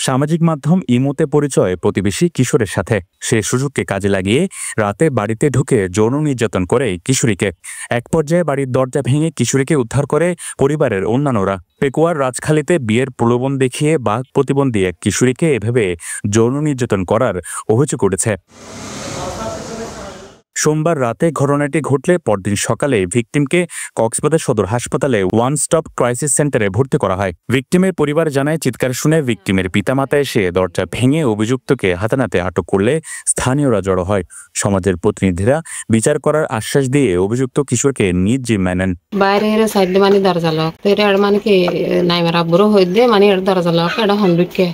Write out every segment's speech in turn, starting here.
সামাজিক মাধ্যম ইমোতে পরিচয় প্রতিবেশী কিশোরের সাথে। সে সুযোগকে কাজে লাগিয়ে রাতে বাড়িতে ঢুকে যৌন নির্যাতন করে কিশোরীকে। এক পর্যায়ে বাড়ির দরজা ভেঙে কিশোরীকে উদ্ধার করে পরিবারের অন্যান্যরা। পেকুয়ার রাজখালীতে বিয়ের প্রলোভন দেখিয়ে বাক প্রতিবন্ধী এক কিশোরীকে এভাবে যৌন নির্যাতন করার অভিযোগ উঠেছে। সোমবার রাতে ঘটনাটি ঘটলে পরদিন সকালে ভিকটিমকে কক্সবাজার সদর হাসপাতালে ওয়ান স্টপ ক্রাইসিস সেন্টারে ভর্তি করা হয়। ভিকটিমের পরিবার জানায়, চিৎকার শুনে ভিকটিমের পিতামাতা এসে দরজা ভেঙে অভিযুক্তকে হাতেনাতে আটক করলে স্থানীয়রা জড়ো হয়। সমাজের প্রতিনিধিরা বিচার করার আশ্বাস দিয়ে অভিযুক্ত কিশোরকে নিজ জিম্মায় নেন। বাইরে সাইডে মানে দরজা লক মানে কি নাইমার আব্বুরও হইতে মানে দরজা লক এটা হন্ডুকে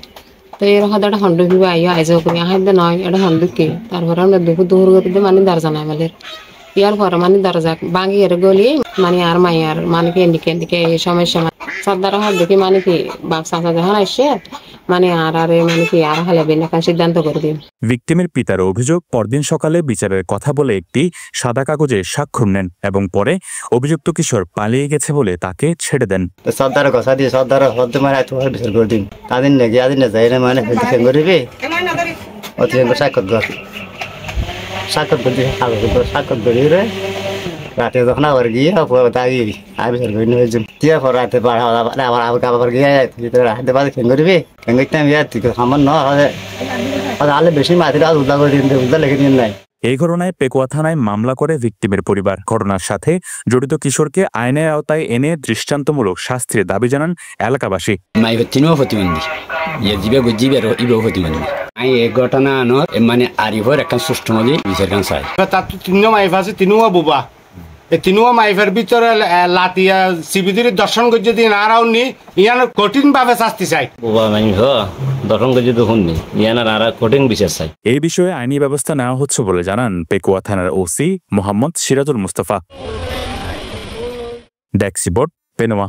তো এর হয়তো একটা হন্ডু ভিবা আইয়া আইজ হাইতে নয় এটা হন্ডুকে তারপরে আমরা দুপুর দুপুর করতে মানে দরজা নাই আমাদের ইয়ার পরে মানে দরজা ভাঙি এর গলি মানে আর মাইয়ার মানে কি এদিকে এই সমস্যা সর্দার হাত দেখি মানে কি বাপ চাচা যখন আসছে মানে আর মানে কি আর হালাবেন এখন সিদ্ধান্ত করে দিন। ভিকটিমের পিতার অভিযোগ, পরদিন সকালে বিচারের কথা বলে একটি সাদা কাগজে স্বাক্ষর নেন এবং পরে অভিযুক্ত কিশোর পালিয়ে গেছে বলে তাকে ছেড়ে দেন। সর্দার কথা দিয়ে সর্দার হতে মানে বিচার করে দিন তাদের নাকি আদিন না যাই না মানে করবে অত স্বাক্ষর করে স্বাক্ষর করে রাতে যখন আবার গিয়ে দাঁড়িয়ে বিচার করে নিয়ে দিয়ে পর রাতে আবার গিয়ে রাতে বাদে ফেন করবি ফেন করতে আমি আমার নলে বেশি মাটির উদ্ধার করে দিন উদ্ধার লিখে দিন নাই। এই ঘটনায় পেকুয়া থানায় মামলা করে ভিকটিমের পরিবার। ঘটনার সাথে জড়িত কিশোরকে আইনের আওতায় এনে দৃষ্টান্তমূলক শাস্তির দাবি জানান এলাকাবাসী। এই ঘটনা আনোর মানে আরিফর একটা সুষ্ঠু নদী বিচার কান চাই তার তিনও মাইফ আছে তিনও বুবা এই তিনও মাইফের ভিতরে লাতিয়া শিবিদির দর্শন করে যদি না রাউনি ইয়ান কঠিন ভাবে শাস্তি চাই বুবা মাইফ দর্শন করে যদি শুননি ইয়ানার আর কঠিন বিচার চাই। এই বিষয়ে আইনি ব্যবস্থা নেওয়া হচ্ছে বলে জানান পেকুয়া থানার OC Mohammad Sirajul Mustafa. Desk report, Penowa.